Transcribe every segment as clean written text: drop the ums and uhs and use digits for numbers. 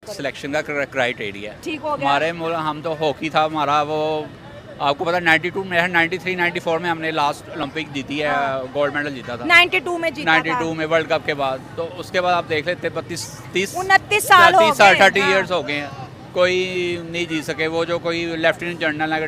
Selection का criteria है। ठीक हो गया। हम तो हॉकी था हमारा, वो आपको पता 92 में 93 94 में हमने लास्ट ओलंपिक जीती है, गोल्ड मेडल जीता था 92 में जीता 92 में वर्ल्ड कप के बाद। तो उसके बाद आप देख लेते 29 साल हो गए, 30 इयर्स हो गए हैं, कोई नहीं जीत सके। वो जो कोई लेफ्टिनेंट जनरल है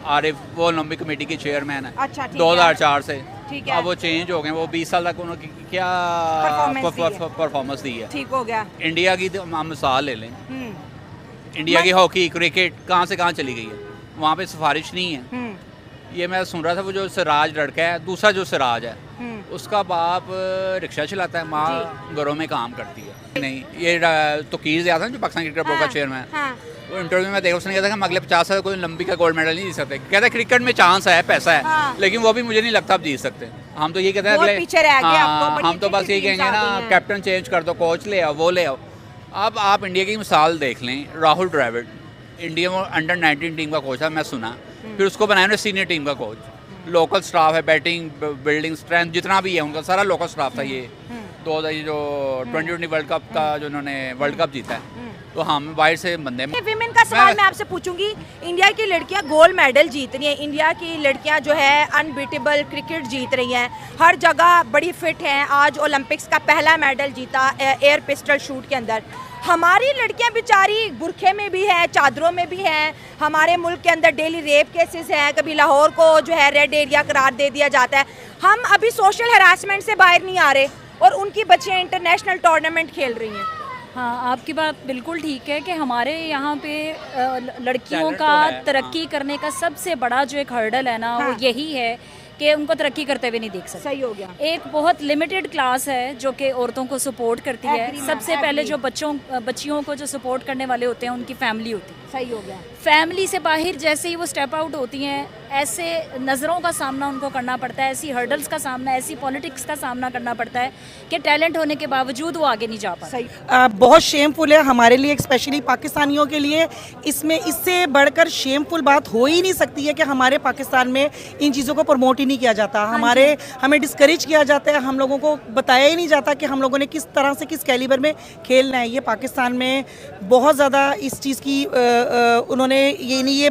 आरिफ, वो ओलंपिक कमेटी के चेयरमैन है। अच्छा, ठीक 2004 से। ठीक है। अब वो चेंज हो गए, वो 20 साल तक उन्होंने क्या परफॉर्मेंस दी है। ठीक हो गया। इंडिया की तो हम मिसाल ले लें, इंडिया की हॉकी क्रिकेट कहाँ से कहाँ चली गई है, वहाँ पे सिफारिश नहीं है। ये मैं सुन रहा था, वो जो सिराज लड़का है, दूसरा जो सिराज है उसका बाप रिक्शा चलाता है, माँ घरों में काम करती है। नहीं, ये तो कीज याद है जो पाकिस्तान क्रिकेट बोर्ड का चेयरमैन, वो इंटरव्यू में देखा, उसने कहा था कि हम अगले 50 साल कोई ओलंपिक का गोल्ड मेडल नहीं जीत सकते। कहता है क्रिकेट में चांस है, पैसा है, लेकिन वो भी मुझे नहीं लगता आप जीत सकते। हम तो ये कहते हैं अगले, हम तो बस यही कहेंगे ना, कैप्टन चेंज कर दो, कोच ले आओ, वो ले आओ। अब आप इंडिया की मिसाल देख लें, राहुल द्रविड़ इंडिया में अंडर 19 टीम का कोच था, मैं सुना, फिर उसको बनाया उन्होंने सीनियर टीम का कोच। लोकल स्टाफ है, बैटिंग बिल्डिंग स्ट्रेंथ जितना भी है उनका सारा लोकल स्टाफ था। ये 2000 जो 2020 वर्ल्ड कप का जो उन्होंने वर्ल्ड कप जीता है, तो हम बाहर से बंदे। विमेन का सवाल मैं आपसे पूछूंगी, इंडिया की लड़कियां गोल्ड मेडल जीत रही हैं, इंडिया की लड़कियां जो है अनबीटेबल क्रिकेट जीत रही हैं, हर जगह बड़ी फिट हैं। आज ओलंपिक्स का पहला मेडल जीता एयर पिस्टल शूट के अंदर। हमारी लड़कियां बेचारी बुरखे में भी है, चादरों में भी हैं। हमारे मुल्क के अंदर डेली रेप केसेस हैं, कभी लाहौर को जो है रेड एरिया करार दे दिया जाता है। हम अभी सोशल हरासमेंट से बाहर नहीं आ रहे और उनकी बच्चियां इंटरनेशनल टूर्नामेंट खेल रही हैं। हाँ, आपकी बात बिल्कुल ठीक है कि हमारे यहाँ पे लड़कियों का तरक्की करने का सबसे बड़ा जो एक हर्डल है ना, वो यही है कि उनको तरक्की करते हुए नहीं देख सकते। सही हो गया। एक बहुत लिमिटेड क्लास है जो कि औरतों को सपोर्ट करती है। सबसे पहले जो बच्चियों को जो सपोर्ट करने वाले होते हैं उनकी फैमिली होती है। सही हो गया। फैमिली से बाहर जैसे ही वो स्टेप आउट होती हैं, ऐसे नज़रों का सामना उनको करना पड़ता है, ऐसी हर्डल्स का सामना, ऐसी पॉलिटिक्स का सामना करना पड़ता है कि टैलेंट होने के बावजूद वो आगे नहीं जा पाते। बहुत शेमफुल है हमारे लिए, स्पेशली पाकिस्तानियों के लिए। इसमें इससे बढ़कर शेमफुल बात हो ही नहीं सकती है कि हमारे पाकिस्तान में इन चीज़ों को प्रमोट ही नहीं किया जाता। हमें डिस्करेज किया जाता है, हम लोगों को बताया ही नहीं जाता कि हम लोगों ने किस तरह से किस कैलिबर में खेलना है। ये पाकिस्तान में बहुत ज़्यादा इस चीज़ की उन्होंने ये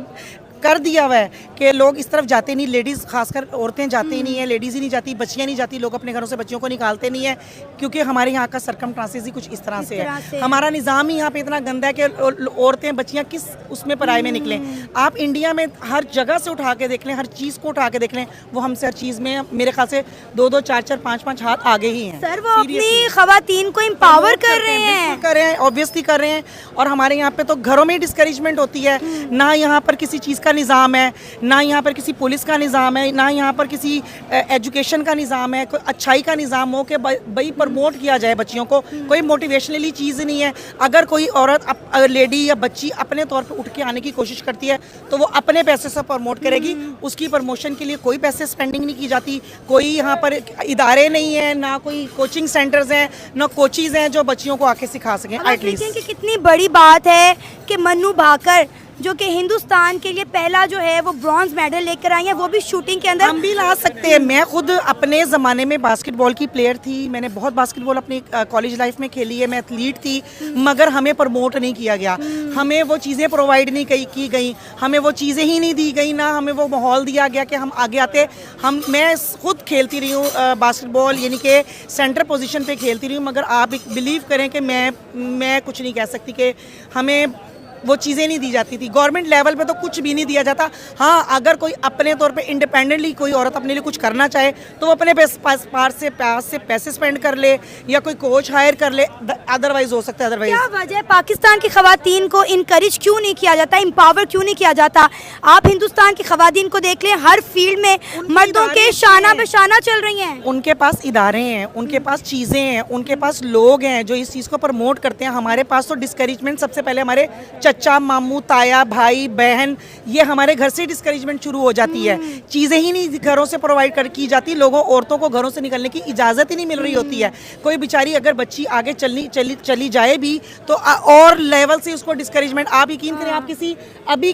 कर दिया हुआ है कि लोग इस तरफ जाते नहीं, लेडीज़ खासकर औरतें जाती ही नहीं है, लेडीज़ ही नहीं जाती, बच्चियां नहीं जाती, लोग अपने घरों से बच्चियों को निकालते नहीं है, क्योंकि हमारे यहाँ का सरकमस्टांसेस ही कुछ इस तरह से है। हमारा निज़ाम ही यहाँ पे इतना गंदा है कि औरतें बच्चियां किस उसमें पराये में निकलें। आप इंडिया में हर जगह से उठा के देख लें, हर चीज़ को उठा के देख लें, वो हमसे हर चीज़ में मेरे ख्याल से 2-2 4-4 5-5 हाथ आगे ही हैं। सर, वो अपनी खवातीन को एम्पावर कर रहे हैं, ऑब्वियसली कर रहे हैं। और हमारे यहाँ पे तो घरों में डिस्करेजमेंट होती है, ना यहाँ पर किसी चीज़ का निज़ाम है, ना यहाँ पर किसी पुलिस का निज़ाम है, ना यहाँ पर किसी एजुकेशन का निज़ाम है, कोई अच्छाई का निज़ाम हो कि भाई प्रमोट किया जाए बच्चियों को। कोई मोटिवेशनली चीज़ नहीं है। अगर कोई औरत लेडी या बच्ची अपने तौर पे उठ के आने की कोशिश करती है तो वो अपने पैसे से प्रमोट करेगी, उसकी प्रमोशन के लिए कोई पैसे स्पेंडिंग नहीं की जाती। कोई यहाँ पर इदारे नहीं है, ना कोई कोचिंग सेंटर्स हैं, ना कोचेज़ हैं जो बच्चियों को आके सिखा सकें। एटलीस्ट कितनी बड़ी बात है कि मन्नू भाकर जो कि हिंदुस्तान के लिए पहला जो है वो ब्रॉन्ज मेडल लेकर आई है, वो भी शूटिंग के अंदर। हम भी ला सकते हैं। मैं खुद अपने ज़माने में बास्केटबॉल की प्लेयर थी, मैंने बहुत बास्केटबॉल अपनी कॉलेज लाइफ में खेली है, मैं एथलीट थी, मगर हमें प्रमोट नहीं किया गया, हमें वो चीज़ें प्रोवाइड नहीं की गई, हमें वो चीज़ें ही नहीं दी गई, ना हमें वो माहौल दिया गया कि हम आगे आते। मैं खुद खेलती रही हूँ बास्केटबॉल, यानी कि सेंटर पोजीशन पे खेलती रही हूँ, मगर आप बिलीव करें कि मैं कुछ नहीं कह सकती कि हमें वो चीज़ें नहीं दी जाती थी। गवर्नमेंट लेवल पे तो कुछ भी नहीं दिया जाता। हाँ, अगर कोई अपने तौर पे इंडिपेंडेंटली कोई औरत अपने लिए कुछ करना चाहे तो वो अपने पास से पैसे स्पेंड कर ले या कोई कोच हायर कर ले, अदरवाइज हो सकता है। अदरवाइज क्या वजह पाकिस्तान की खवातीन को इनकरेज क्यों नहीं किया जाता, एम्पावर क्यों नहीं किया जाता? आप हिंदुस्तान की खवातीन को देख लें, हर फील्ड में मर्दों के शाना बेशाना चल रही हैं। उनके पास इदारे हैं, उनके पास चीज़ें हैं, उनके पास लोग हैं जो इस चीज़ को प्रमोट करते हैं। हमारे पास तो डिस्करेजमेंट सबसे पहले हमारे चचा मामू ताया भाई बहन, ये हमारे घर से डिस्करेजमेंट शुरू हो जाती है। चीज़ें ही नहीं घरों से प्रोवाइड कर की जाती, लोगों औरतों को घरों से निकलने की इजाज़त ही नहीं मिल रही होती है। कोई बेचारी अगर बच्ची आगे चली जाए भी तो और लेवल से उसको डिस्करेजमेंट। आप यकीन करें, आप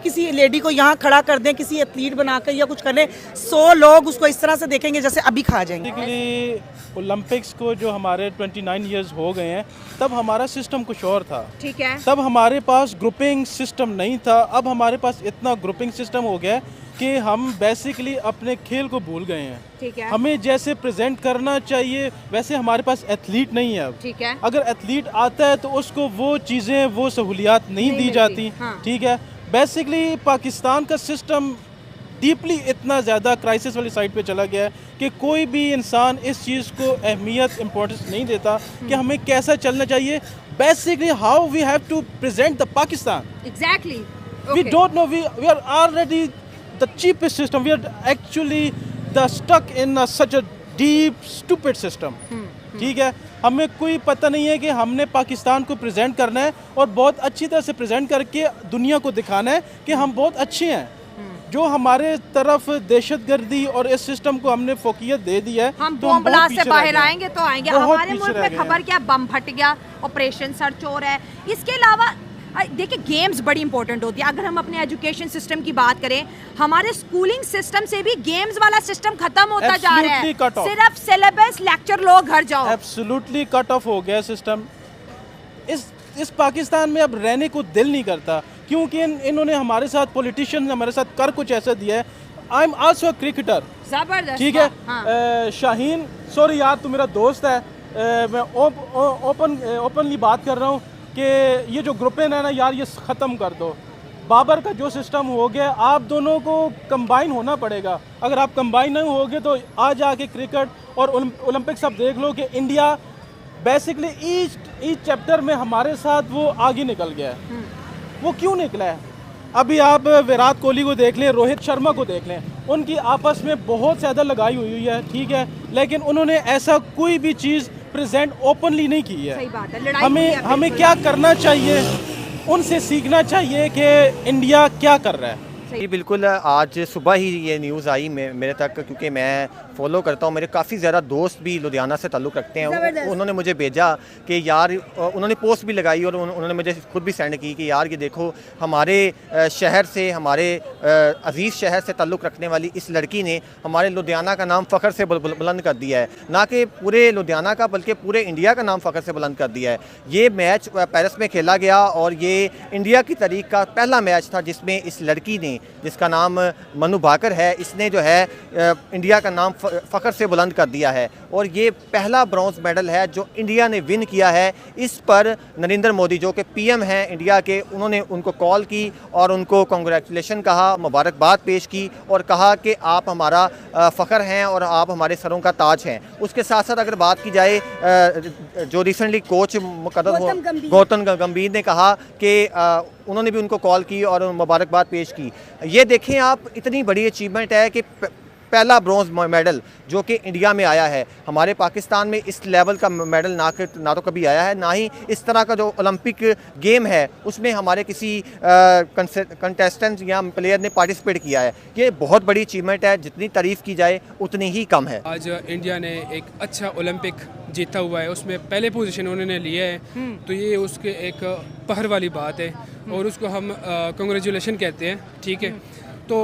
किसी लेडी को यहाँ खड़ा कर दें किसी एथलीट बनाकर या कुछ करें, 100 लोग उसको इस तरह से देखेंगे जैसे अभी खा जाएंगे। ओलंपिक्स को जो हमारे 29 इयर्स हो गए हैं, तब हमारा सिस्टम कुछ और था। ठीक है। तब हमारे पास ग्रुपिंग सिस्टम नहीं था। अब हमारे पास इतना ग्रुपिंग सिस्टम हो गया है कि हम बेसिकली अपने खेल को भूल गए हैं। ठीक है। हमें जैसे प्रेजेंट करना चाहिए वैसे हमारे पास एथलीट नहीं है अब। ठीक है। अगर एथलीट आता है तो उसको वो चीज़ें, वो सहूलियात नहीं दी जाती। हाँ। ठीक है। बेसिकली पाकिस्तान का सिस्टम डीपली इतना ज़्यादा क्राइसिस वाली साइड पे चला गया है कि कोई भी इंसान इस चीज़ को अहमियत, इम्पोर्टेंस नहीं देता कि हमें कैसा चलना चाहिए। Basically how we have to present the Pakistan. Exactly. We don't know, we are already the cheapest system, we are actually the stuck in such a deep stupid system. ठीक है। हमें कोई पता नहीं है कि हमने पाकिस्तान को प्रेजेंट करना है और बहुत अच्छी तरह से प्रेजेंट करके दुनिया को दिखाना है कि हम बहुत अच्छे हैं। जो हमारे तरफ दहशतगर्दी और इस सिस्टम को हमने फोकियत दे दी है, हम तो बम ब्लास्ट से बाहर आएंगे तो आएंगे। हमारे मुल्क में गए खबर क्या, बम फट गया, ऑपरेशन सर चोर है। इसके अलावा देखिए गेम्स बड़ी इंपॉर्टेंट होती है। अगर हम अपने एजुकेशन सिस्टम की बात करें, हमारे स्कूलिंग सिस्टम से भी गेम्स वाला सिस्टम खत्म होता जा रहा है। सिर्फ सिलेबस, लेक्चर लो, घर जाओ। एब्सोल्युटली कट ऑफ हो गया सिस्टम। इस पाकिस्तान में अब रहने को दिल नहीं करता, क्योंकि इन्होंने हमारे साथ, पॉलिटिशियन हमारे साथ कर कुछ ऐसा दिया है। I am also a cricketer. जबरदस्त। ठीक है। हाँ। शाहीन, सॉरी यार, तू मेरा दोस्त है। मैं ओपनली बात कर रहा हूँ कि ये जो ग्रुपिंग है ना यार, ये ख़त्म कर दो। बाबर का जो सिस्टम हो गया, आप दोनों को कंबाइन होना पड़ेगा। अगर आप कंबाइन नहीं होगे तो आज आके क्रिकेट और ओलंपिक्स आप देख लो कि इंडिया बेसिकली ईच चैप्टर में हमारे साथ वो आगे निकल गया है। वो क्यों निकला है? अभी आप विराट कोहली को देख लें, रोहित शर्मा को देख लें, उनकी आपस में बहुत ज़्यादा लगाई हुई है। ठीक है। लेकिन उन्होंने ऐसा कोई भी चीज़ प्रेजेंट ओपनली नहीं की है। सही बात है। लड़ाई हमें क्या करना चाहिए, उनसे सीखना चाहिए कि इंडिया क्या कर रहा है। जी बिल्कुल। आज सुबह ही ये न्यूज़ आई मेरे तक, क्योंकि मैं फॉलो करता हूँ। मेरे काफ़ी ज़्यादा दोस्त भी लुधियाना से ताल्लुक़ रखते हैं। उन्होंने मुझे भेजा कि यार, उन्होंने पोस्ट भी लगाई और उन्होंने मुझे खुद भी सेंड की कि यार ये देखो, हमारे शहर से, हमारे अजीज़ शहर से ताल्लुक़ रखने वाली इस लड़की ने हमारे लुधियाना का नाम फ़ख्र से बुलंद कर दिया है। ना कि पूरे लुधियाना का बल्कि पूरे इंडिया का नाम फ़ख्र से बुलंद कर दिया है। ये मैच पेरिस में खेला गया और ये इंडिया की तारीख़ का पहला मैच था जिसमें इस लड़की ने, जिसका नाम मनु भाकर है, इसने जो है इंडिया का नाम फ़ख्र से बुलंद कर दिया है। और ये पहला ब्रॉन्ज मेडल है जो इंडिया ने विन किया है। इस पर नरेंद्र मोदी जो कि पीएम हैं इंडिया के, उन्होंने उनको कॉल की और उनको कांग्रेचुलेशन कहा, मुबारकबाद पेश की और कहा कि आप हमारा फ़ख्र हैं और आप हमारे सरों का ताज हैं। उसके साथ साथ अगर बात की जाए, जो रिसेंटली कोच गौतम गंभीर ने कहा कि उन्होंने भी उनको कॉल की और मुबारकबाद पेश की। ये देखें आप, इतनी बड़ी अचीवमेंट है कि पहला ब्रॉन्ज मेडल जो कि इंडिया में आया है। हमारे पाकिस्तान में इस लेवल का मेडल ना तो कभी आया है, ना ही इस तरह का जो ओलंपिक गेम है उसमें हमारे किसी कंटेस्टेंट या प्लेयर ने पार्टिसिपेट किया है। ये बहुत बड़ी अचीवमेंट है, जितनी तारीफ़ की जाए उतनी ही कम है। आज इंडिया ने एक अच्छा ओलंपिक जीता हुआ है, उसमें पहले पोजीशन उन्होंने लिया है, तो ये उसके एक पहर वाली बात है और उसको हम कांग्रेचुलेशन कहते हैं। ठीक है। तो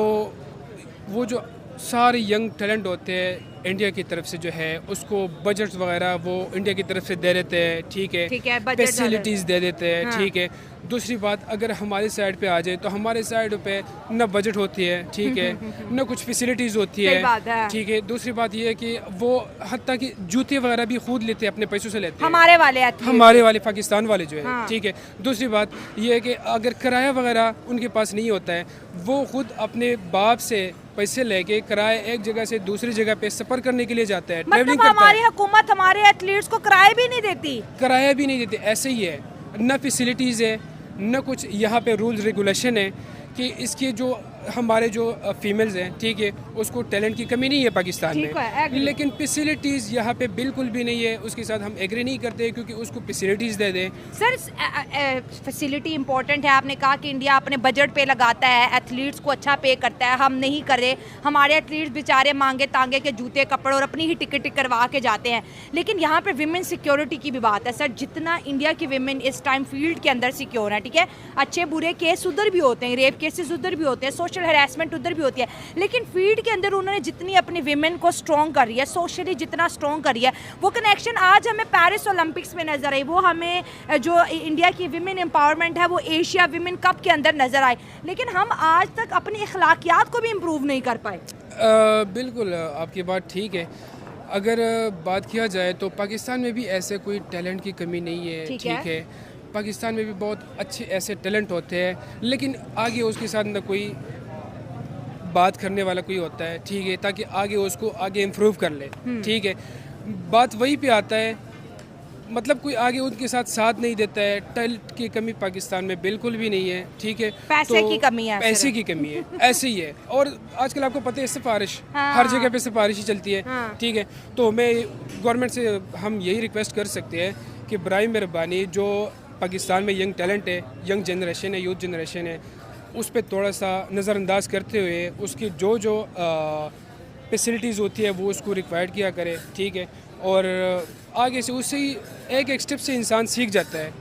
वो जो सारे यंग टैलेंट होते हैं इंडिया की तरफ से जो है, उसको बजट्स वगैरह वो इंडिया की तरफ से दे देते हैं। ठीक है। फैसिलिटीज़ दे देते हैं। ठीक है। दूसरी बात, अगर हमारी साइड पे आ जाए तो हमारे साइड पे न बजट होती है। ठीक है। न कुछ फैसिलिटीज़ होती है। ठीक है। दूसरी बात ये है कि वो हत्ता कि जूते वगैरह भी खुद लेते हैं, अपने पैसों से लेते हैं, हमारे वाले पाकिस्तान वाले जो है। ठीक है। दूसरी बात ये है कि अगर किराया वगैरह उनके पास नहीं होता है, वो खुद अपने बाप से पैसे लेके किराए एक जगह से दूसरी जगह पे सफर करने के लिए जाते हैं, ट्रैवलिंग करता है। हमारी हुकूमत हमारे एथलीट्स को किराया भी नहीं देती। किराया भी नहीं देती। ऐसे ही है, न फैसिलिटीज़ है, न कुछ यहाँ पे रूल्स रेगुलेशन है कि इसके जो हमारे जो फीमेल्स हैं, ठीक है, उसको टैलेंट की कमी नहीं है पाकिस्तान ठीक है, में, agree। लेकिन फैसिलिटीज़ यहाँ पे बिल्कुल भी नहीं है। उसके साथ हम एग्री नहीं करते क्योंकि उसको फैसिलिटीज़ दे दें। सर फैसिलिटी इंपॉर्टेंट है, आपने कहा कि इंडिया अपने बजट पे लगाता है, एथलीट्स को अच्छा पे करता है, हम नहीं कर रहे, हमारे एथलीट्स बेचारे मांगे तांगे के जूते कपड़े और अपनी ही टिकट करवा के जाते हैं। लेकिन यहाँ पर विमेन सिक्योरिटी की भी बात है सर, जितना इंडिया की विमेन इस टाइम फील्ड के अंदर सिक्योर है, ठीक है, अच्छे बुरे केस उधर भी होते हैं, रेप केसेस उधर भी होते हैं, सोशल हरासमेंट उधर भी होती है, लेकिन फील्ड के अंदर उन्होंने जितनी अपनी विमेन को स्ट्रॉन्ग कर रही है, सोशली जितना स्ट्रॉन्ग कर रही है, वो कनेक्शन आज हमें पेरिस ओलंपिक्स में नजर आई, वो हमें जो इंडिया की विमेन एम्पावरमेंट है वो एशिया विमेन कप के अंदर नजर आई, लेकिन हम आज तक अपनी अखलाकियात को भी इम्प्रूव नहीं कर पाए। बिल्कुल आपकी बात ठीक है। अगर बात किया जाए तो पाकिस्तान में भी ऐसे कोई टैलेंट की कमी नहीं है, ठीक ठीक है, पाकिस्तान में भी बहुत अच्छे ऐसे टैलेंट होते हैं, लेकिन आगे उसके साथ ना कोई बात करने वाला कोई होता है, ठीक है, ताकि आगे उसको आगे इम्प्रूव कर ले, ठीक है। बात वहीं पे आता है, मतलब कोई आगे उनके साथ नहीं देता है। टैलेंट की कमी पाकिस्तान में बिल्कुल भी नहीं है, ठीक है, पैसे की कमी है, पैसे की कमी है, ऐसे ही है। और आजकल आपको पता है सिफारिश, हाँ। हर जगह पे सिफारिश ही चलती है, हाँ। ठीक है। तो मैं गवर्नमेंट से हम यही रिक्वेस्ट कर सकते हैं कि बराए मेहरबानी जो पाकिस्तान में यंग टैलेंट है, यंग जनरेशन है, यूथ जनरेशन है, उस पर थोड़ा सा नज़रअंदाज करते हुए उसकी जो फैसिलिटीज़ होती है वो उसको रिक्वायर्ड किया करे, ठीक है। और आगे से उससे ही एक स्टेप से इंसान सीख जाता है।